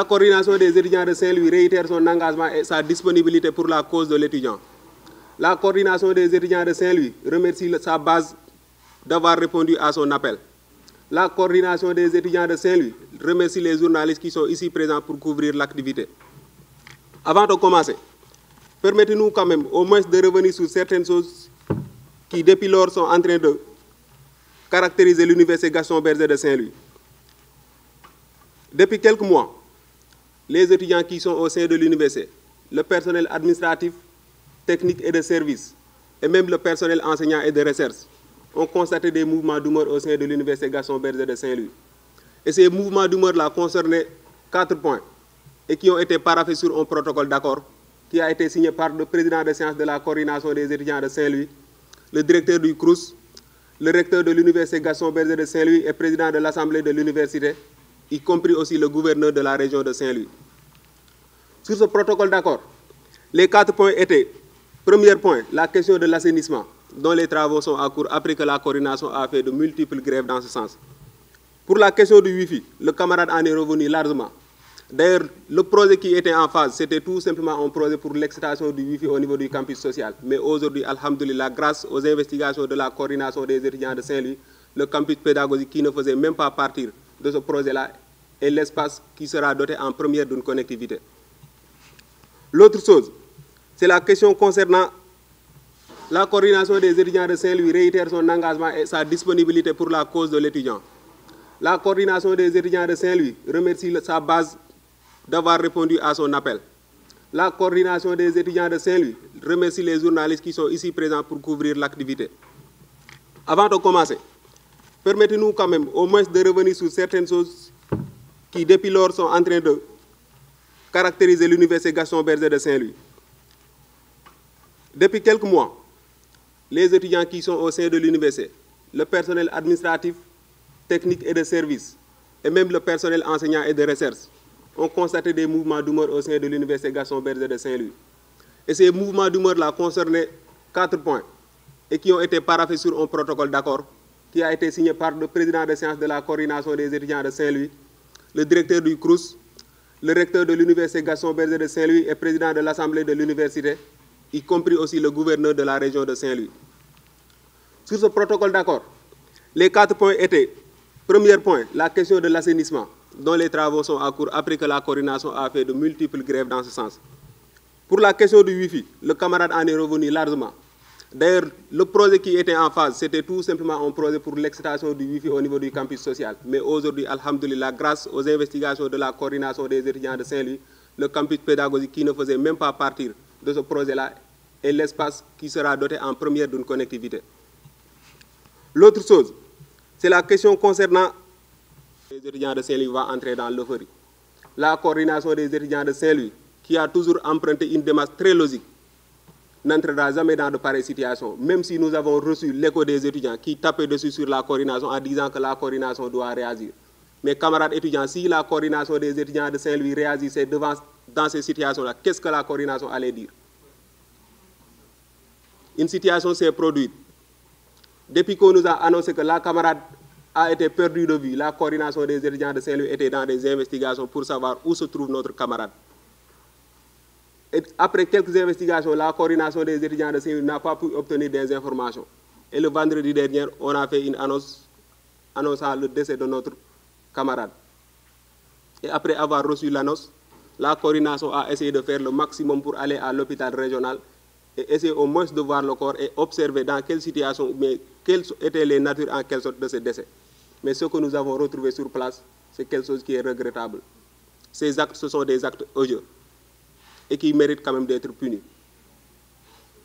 La coordination des étudiants de Saint-Louis réitère son engagement et sa disponibilité pour la cause de l'étudiant. La coordination des étudiants de Saint-Louis remercie sa base d'avoir répondu à son appel. La coordination des étudiants de Saint-Louis remercie les journalistes qui sont ici présents pour couvrir l'activité. Avant de commencer, permettez-nous quand même au moins de revenir sur certaines choses qui, depuis lors, sont en train de caractériser l'université Gaston Berger de Saint-Louis. Depuis quelques mois, les étudiants qui sont au sein de l'université, le personnel administratif, technique et de service, et même le personnel enseignant et de recherche, ont constaté des mouvements d'humeur au sein de l'université Gaston Berger de Saint-Louis. Et ces mouvements d'humeur-là concernaient 4 points et qui ont été paraphés sur un protocole d'accord qui a été signé par le président de séance de la coordination des étudiants de Saint-Louis, le directeur du CRUS, le recteur de l'université Gaston Berger de Saint-Louis et président de l'Assemblée de l'université, y compris aussi le gouverneur de la région de Saint-Louis. Sur ce protocole d'accord, les 4 points étaient, premier point, la question de l'assainissement, dont les travaux sont en cours après que la coordination a fait de multiples grèves dans ce sens. Pour la question du Wi-Fi, le camarade en est revenu largement. D'ailleurs, le projet qui était en phase, c'était tout simplement un projet pour l'extension du Wi-Fi au niveau du campus social. Mais aujourd'hui, alhamdoulilah, grâce aux investigations de la coordination des étudiants de Saint-Louis, le campus pédagogique qui ne faisait même pas partir de ce projet-là est l'espace qui sera doté en première d'une connectivité. L'autre chose, c'est la question concernant la coordination des étudiants de Saint-Louis réitère son engagement et sa disponibilité pour la cause de l'étudiant. La coordination des étudiants de Saint-Louis remercie sa base d'avoir répondu à son appel. La coordination des étudiants de Saint-Louis remercie les journalistes qui sont ici présents pour couvrir l'activité. Avant de commencer, permettez-nous quand même au moins de revenir sur certaines choses qui, depuis lors, sont en train de caractériser l'université Gaston Berger de Saint-Louis. Depuis quelques mois, les étudiants qui sont au sein de l'université, le personnel administratif, technique et de service, et même le personnel enseignant et de recherche, ont constaté des mouvements d'humeur au sein de l'université Gaston Berger de Saint-Louis. Et ces mouvements d'humeur-là concernaient 4 points et qui ont été paraphés sur un protocole d'accord qui a été signé par le président de séance de la coordination des étudiants de Saint-Louis, le directeur du CRUS, le recteur de l'université Gaston Berger de Saint-Louis et président de l'Assemblée de l'université, y compris aussi le gouverneur de la région de Saint-Louis. Sur ce protocole d'accord, les 4 points étaient, premier point, la question de l'assainissement, dont les travaux sont en cours après que la coordination a fait de multiples grèves dans ce sens. Pour la question du Wi-Fi, le camarade en est revenu largement. D'ailleurs, le projet qui était en phase, c'était tout simplement un projet pour l'extension du Wi-Fi au niveau du campus social. Mais aujourd'hui, alhamdoulilah, grâce aux investigations de la coordination des étudiants de Saint-Louis, le campus pédagogique qui ne faisait même pas partir de ce projet-là est l'espace qui sera doté en première d'une connectivité. L'autre chose, c'est la question concernant les étudiants de Saint-Louis va entrer dans l'euphorie. La coordination des étudiants de Saint-Louis, qui a toujours emprunté une démarche très logique, n'entrera jamais dans de pareilles situations, même si nous avons reçu l'écho des étudiants qui tapaient dessus sur la coordination en disant que la coordination doit réagir. Mes camarades étudiants, si la coordination des étudiants de Saint-Louis réagissait dans ces situations-là, qu'est-ce que la coordination allait dire? Une situation s'est produite. Depuis qu'on nous a annoncé que la camarade a été perdue de vue, la coordination des étudiants de Saint-Louis était dans des investigations pour savoir où se trouve notre camarade. Et après quelques investigations, la coordination des étudiants de Saint-Louis n'a pas pu obtenir des informations. Et le vendredi dernier, on a fait une annonce annonçant le décès de notre camarade. Et après avoir reçu l'annonce, la coordination a essayé de faire le maximum pour aller à l'hôpital régional et essayer au moins de voir le corps et observer dans quelle situation, mais quelles étaient les natures en quelque sorte de ce décès. Mais ce que nous avons retrouvé sur place, c'est quelque chose qui est regrettable. Ces actes, ce sont des actes odieux et qui méritent quand même d'être punis.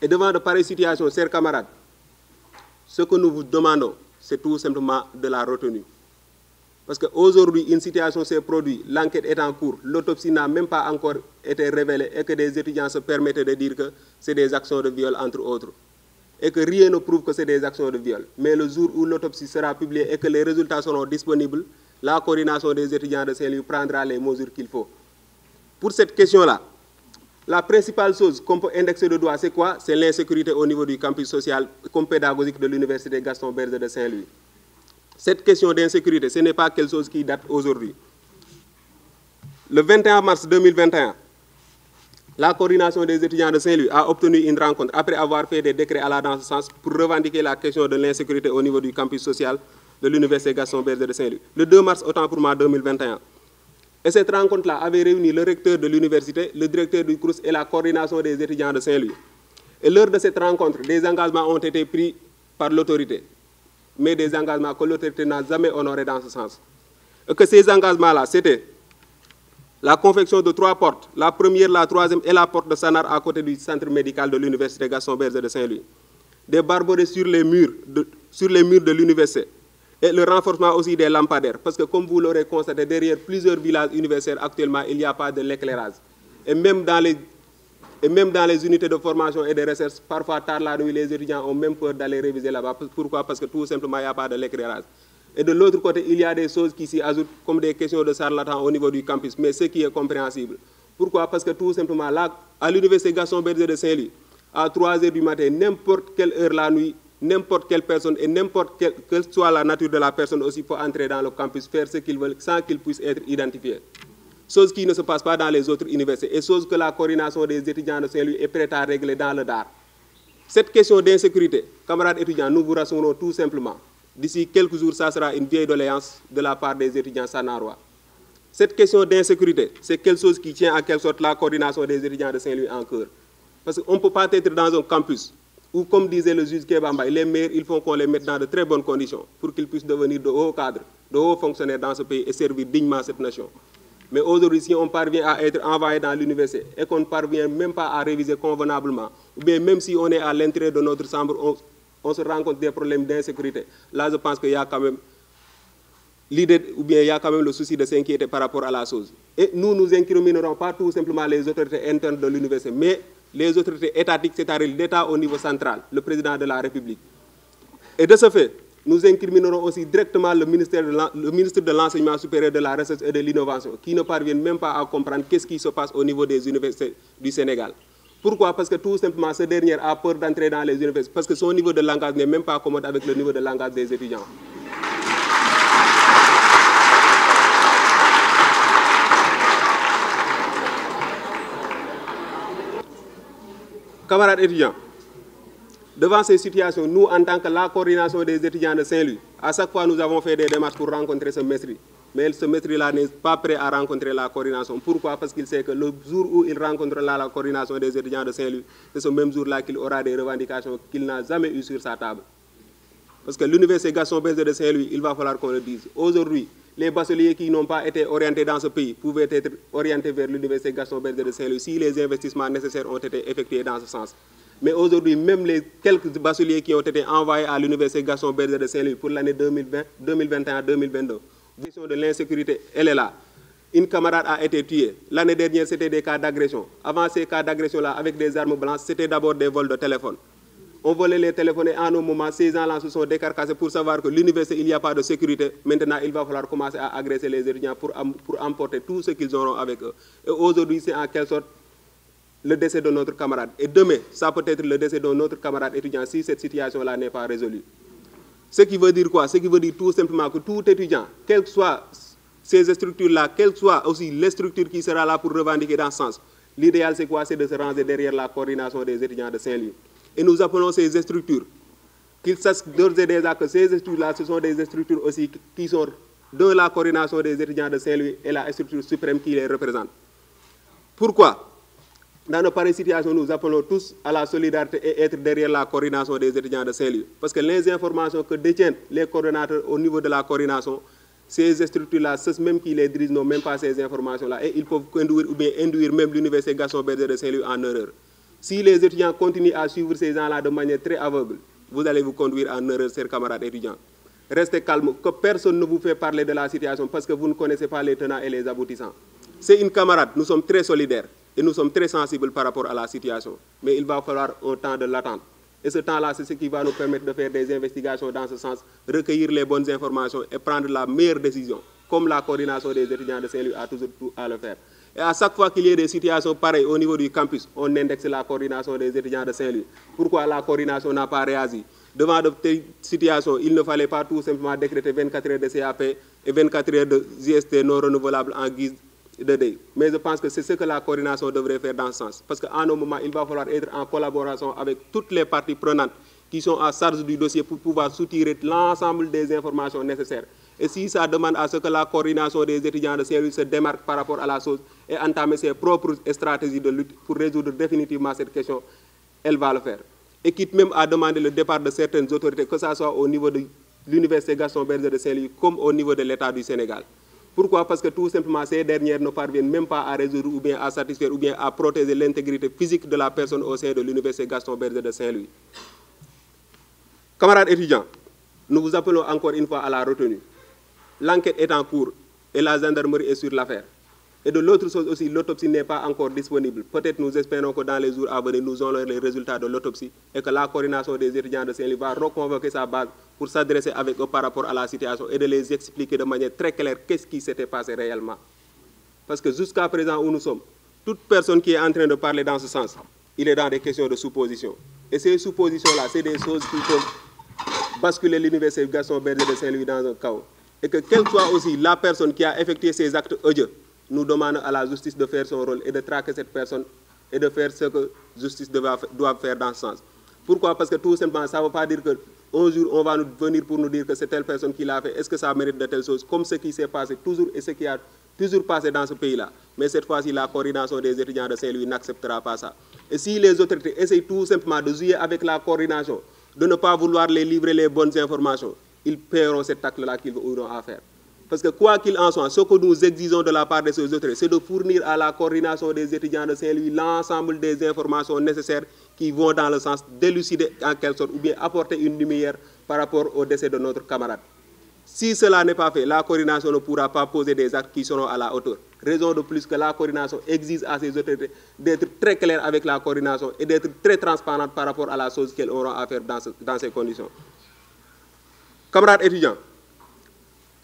Et devant de pareilles situations, chers camarades, ce que nous vous demandons, c'est tout simplement de la retenue. Parce qu'aujourd'hui, une situation s'est produite, l'enquête est en cours, l'autopsie n'a même pas encore été révélée et que des étudiants se permettent de dire que c'est des actions de viol, entre autres. Et que rien ne prouve que c'est des actions de viol. Mais le jour où l'autopsie sera publiée et que les résultats seront disponibles, la coordination des étudiants de Saint-Louis prendra les mesures qu'il faut. Pour cette question-là, la principale chose qu'on peut indexer de doigt, c'est quoi? C'est l'insécurité au niveau du campus social comme pédagogique de l'université Gaston Berger de Saint-Louis. Cette question d'insécurité, ce n'est pas quelque chose qui date aujourd'hui. Le 21 mars 2021, la coordination des étudiants de Saint-Louis a obtenu une rencontre après avoir fait des décrets allant dans ce sens pour revendiquer la question de l'insécurité au niveau du campus social de l'Université Gaston Berger de Saint-Louis. Le 2 mars, autant pour moi, 2021. Et cette rencontre-là avait réuni le recteur de l'université, le directeur du CROUS et la coordination des étudiants de Saint-Louis. Et lors de cette rencontre, des engagements ont été pris par l'autorité, mais des engagements que l'autorité n'a jamais honorés dans ce sens. Et que ces engagements-là, c'était la confection de 3 portes, la première, la troisième et la porte de Sanar à côté du centre médical de l'Université Gaston Berger de Saint-Louis. Des barbelés sur les murs de l'université. Et le renforcement aussi des lampadaires, parce que comme vous l'aurez constaté, derrière plusieurs villages universitaires actuellement, il n'y a pas de l'éclairage. Et même dans les unités de formation et de recherche, parfois tard la nuit, les étudiants ont même peur d'aller réviser là-bas. Pourquoi? Parce que tout simplement, il n'y a pas de l'éclairage. Et de l'autre côté, il y a des choses qui s'y ajoutent, comme des questions de charlatans au niveau du campus, mais ce qui est compréhensible. Pourquoi? Parce que tout simplement, là, à l'Université Gaston Berger de Saint-Louis, à 3 h du matin, n'importe quelle heure la nuit, n'importe quelle personne et quelle soit la nature de la personne aussi peut entrer dans le campus, faire ce qu'ils veulent sans qu'ils puissent être identifiés. Chose qui ne se passe pas dans les autres universités et chose que la coordination des étudiants de Saint-Louis est prête à régler dans le DAR. Cette question d'insécurité, camarades étudiants, nous vous rassurons tout simplement. D'ici quelques jours, ça sera une vieille doléance de la part des étudiants sanarois. Cette question d'insécurité, c'est quelque chose qui tient en quelque sorte la coordination des étudiants de Saint-Louis en cœur. Parce qu'on ne peut pas être dans un campus où, comme disait le juge Kebamba, les maires, il faut qu'on les mette dans de très bonnes conditions pour qu'ils puissent devenir de hauts cadres, de hauts fonctionnaires dans ce pays et servir dignement cette nation. Mais aujourd'hui, si on parvient à être envoyé dans l'université et qu'on ne parvient même pas à réviser convenablement, ou bien même si on est à l'intérieur de notre chambre, on se rend compte des problèmes d'insécurité. Là, je pense qu'il y a quand même l'idée, ou bien il y a quand même le souci de s'inquiéter par rapport à la chose. Et nous, nous incriminerons pas tout simplement les autorités internes de l'université, mais les autorités étatiques, c'est-à-dire l'État au niveau central, le président de la République. Et de ce fait, nous incriminerons aussi directement le ministre de l'Enseignement supérieur, de la Recherche et de l'Innovation, qui ne parviennent même pas à comprendre qu'est-ce qui se passe au niveau des universités du Sénégal. Pourquoi? Parce que tout simplement, ce dernier a peur d'entrer dans les universités, parce que son niveau de langage n'est même pas commode avec le niveau de langage des étudiants. Camarades étudiants, devant ces situations, nous, en tant que la coordination des étudiants de Saint-Louis, à chaque fois, nous avons fait des démarches pour rencontrer ce maître. Mais ce maître-là n'est pas prêt à rencontrer la coordination. Pourquoi? Parce qu'il sait que le jour où il rencontrera la coordination des étudiants de Saint-Louis, c'est ce même jour-là qu'il aura des revendications qu'il n'a jamais eues sur sa table. Parce que l'Université Gaston Berger de Saint-Louis, il va falloir qu'on le dise. Aujourd'hui, les bacheliers qui n'ont pas été orientés dans ce pays pouvaient être orientés vers l'Université Gaston Berger de Saint-Louis si les investissements nécessaires ont été effectués dans ce sens. Mais aujourd'hui, même les quelques bacheliers qui ont été envoyés à l'Université Gaston Berger de Saint-Louis pour l'année 2021-2022, la question de l'insécurité, elle est là. Une camarade a été tuée. L'année dernière, c'était des cas d'agression. Avant ces cas d'agression-là, avec des armes blanches, c'était d'abord des vols de téléphone. On volait les téléphones et en un moment, ces gens-là se sont décarcassés pour savoir que l'université, il n'y a pas de sécurité. Maintenant, il va falloir commencer à agresser les étudiants pour emporter tout ce qu'ils auront avec eux. Et aujourd'hui, c'est en quelque sorte le décès de notre camarade. Et demain, ça peut être le décès de notre camarade étudiant si cette situation-là n'est pas résolue. Ce qui veut dire quoi? Ce qui veut dire tout simplement que tout étudiant, quelles que soient ces structures-là, quelles soient aussi les structures qui seront là pour revendiquer dans ce sens, l'idéal c'est quoi? C'est de se ranger derrière la coordination des étudiants de Saint-Louis. Et nous appelons ces structures, qu'ils sachent d'ores et déjà que ces structures-là, ce sont des structures aussi qui sont de la coordination des étudiants de Saint-Louis et la structure suprême qui les représente. Pourquoi? Dans nos pareilles situations, nous appelons tous à la solidarité et être derrière la coordination des étudiants de Saint-Louis. Parce que les informations que détiennent les coordonnateurs au niveau de la coordination, ces structures-là, ceux même qui les dirigent n'ont même pas ces informations-là. Et ils peuvent conduire ou bien induire même l'Université Gaston Berger de Saint-Louis en erreur. Si les étudiants continuent à suivre ces gens-là de manière très aveugle, vous allez vous conduire en erreur, chers camarades étudiants. Restez calmes, que personne ne vous fait parler de la situation parce que vous ne connaissez pas les tenants et les aboutissants. C'est une camarade, nous sommes très solidaires. Et nous sommes très sensibles par rapport à la situation. Mais il va falloir un temps de l'attente. Et ce temps-là, c'est ce qui va nous permettre de faire des investigations dans ce sens, recueillir les bonnes informations et prendre la meilleure décision, comme la coordination des étudiants de Saint-Louis a toujours tout à le faire. Et à chaque fois qu'il y ait des situations pareilles au niveau du campus, on indexe la coordination des étudiants de Saint-Louis. Pourquoi la coordination n'a pas réagi? Devant de telles situations, il ne fallait pas tout simplement décréter 24 heures de CAP et 24 heures de JST non renouvelables en guise DEI. Mais je pense que c'est ce que la coordination devrait faire dans ce sens. Parce qu'à un moment, il va falloir être en collaboration avec toutes les parties prenantes qui sont à charge du dossier pour pouvoir soutirer l'ensemble des informations nécessaires. Et si ça demande à ce que la coordination des étudiants de Saint-Louis se démarque par rapport à la chose et entamer ses propres stratégies de lutte pour résoudre définitivement cette question, elle va le faire. Et quitte même à demander le départ de certaines autorités, que ce soit au niveau de l'Université Gaston Berger de Saint-Louis comme au niveau de l'État du Sénégal. Pourquoi? Parce que tout simplement ces dernières ne parviennent même pas à résoudre ou bien à satisfaire ou bien à protéger l'intégrité physique de la personne au sein de l'Université Gaston Berger de Saint-Louis. Camarades étudiants, nous vous appelons encore une fois à la retenue. L'enquête est en cours et la gendarmerie est sur l'affaire. Et de l'autre chose aussi, l'autopsie n'est pas encore disponible. Peut-être nous espérons que dans les jours à venir, nous aurons les résultats de l'autopsie et que la coordination des étudiants de Saint-Louis va reconvoquer sa base pour s'adresser avec eux par rapport à la situation et de les expliquer de manière très claire qu'est-ce qui s'était passé réellement. Parce que jusqu'à présent où nous sommes, toute personne qui est en train de parler dans ce sens, il est dans des questions de supposition. Et ces suppositions-là, c'est des choses qui peuvent basculer l'Université Gaston Berger de Saint-Louis dans un chaos. Et que quelle soit aussi la personne qui a effectué ces actes odieux, nous demandons à la justice de faire son rôle et de traquer cette personne et de faire ce que la justice doit faire dans ce sens. Pourquoi? Parce que tout simplement, ça ne veut pas dire qu'un jour, on va venir pour nous dire que c'est telle personne qui l'a fait. Est-ce que ça mérite de telles choses? Comme ce qui s'est passé toujours et ce qui a toujours passé dans ce pays-là. Mais cette fois-ci, la coordination des étudiants de Saint-Louis n'acceptera pas ça. Et si les autorités essayent tout simplement de jouer avec la coordination, de ne pas vouloir les livrer les bonnes informations, ils paieront cet acte-là qu'ils auront à faire. Parce que quoi qu'il en soit, ce que nous exigeons de la part de ces autorités, c'est de fournir à la coordination des étudiants de Saint-Louis l'ensemble des informations nécessaires qui vont dans le sens d'élucider en quelque sorte ou bien apporter une lumière par rapport au décès de notre camarade. Si cela n'est pas fait, la coordination ne pourra pas poser des actes qui seront à la hauteur. Raison de plus que la coordination exige à ces autorités d'être très claires avec la coordination et d'être très transparentes par rapport à la chose qu'elles auront à faire dans ces conditions. Camarades étudiants,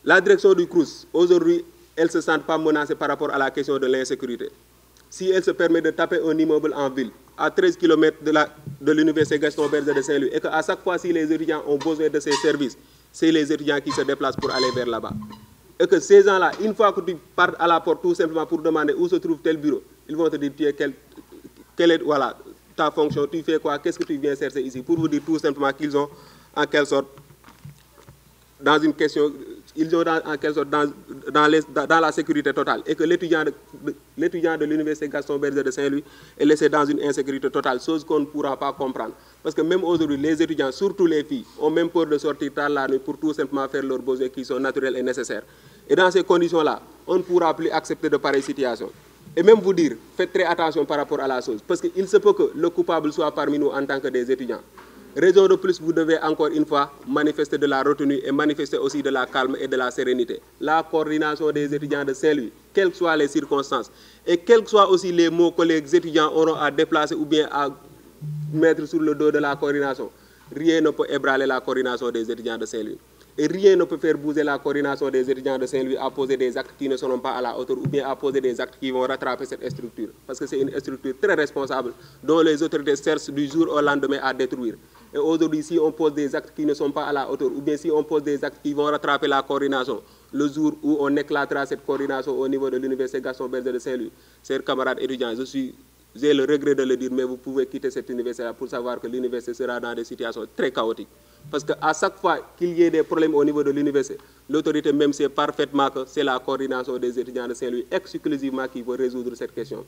la direction du CROUS, aujourd'hui, elle ne se sent pas menacée par rapport à la question de l'insécurité. Si elle se permet de taper un immeuble en ville, à 13 km de l'Université Gaston Berger de Saint-Louis, et qu'à chaque fois, si les étudiants ont besoin de ces services, c'est les étudiants qui se déplacent pour aller vers là-bas. Et que ces gens-là, une fois que tu pars à la porte tout simplement pour demander où se trouve tel bureau, ils vont te dire quelle est voilà, ta fonction, tu fais quoi, qu'est-ce que tu viens chercher ici, pour vous dire tout simplement qu'ils ont en quelque sorte dans une question, ils ont en quelque sorte dans la sécurité totale et que l'étudiant de l'Université Gaston Berger de Saint-Louis est laissé dans une insécurité totale, chose qu'on ne pourra pas comprendre. Parce que même aujourd'hui, les étudiants, surtout les filles, ont même peur de sortir tard la nuit pour tout simplement faire leurs besoins qui sont naturels et nécessaires. Et dans ces conditions-là, on ne pourra plus accepter de pareilles situations. Et même vous dire, faites très attention par rapport à la chose, parce qu'il se peut que le coupable soit parmi nous en tant que des étudiants. Raison de plus, vous devez encore une fois manifester de la retenue et manifester aussi de la calme et de la sérénité. La coordination des étudiants de Saint-Louis, quelles que soient les circonstances, et quels que soient aussi les mots que les étudiants auront à déplacer ou bien à mettre sur le dos de la coordination, rien ne peut ébranler la coordination des étudiants de Saint-Louis. Et rien ne peut faire bouger la coordination des étudiants de Saint-Louis à poser des actes qui ne seront pas à la hauteur ou bien à poser des actes qui vont rattraper cette structure. Parce que c'est une structure très responsable dont les autorités cherchent du jour au lendemain à détruire. Et aujourd'hui, si on pose des actes qui ne sont pas à la hauteur ou bien si on pose des actes qui vont rattraper la coordination, le jour où on éclatera cette coordination au niveau de l'Université Gaston Berger de Saint-Louis, chers camarades étudiants, j'ai le regret de le dire, mais vous pouvez quitter cette université pour savoir que l'université sera dans des situations très chaotiques. Parce qu'à chaque fois qu'il y ait des problèmes au niveau de l'université, l'autorité même sait parfaitement que c'est la coordination des étudiants de Saint-Louis exclusivement qui va résoudre cette question.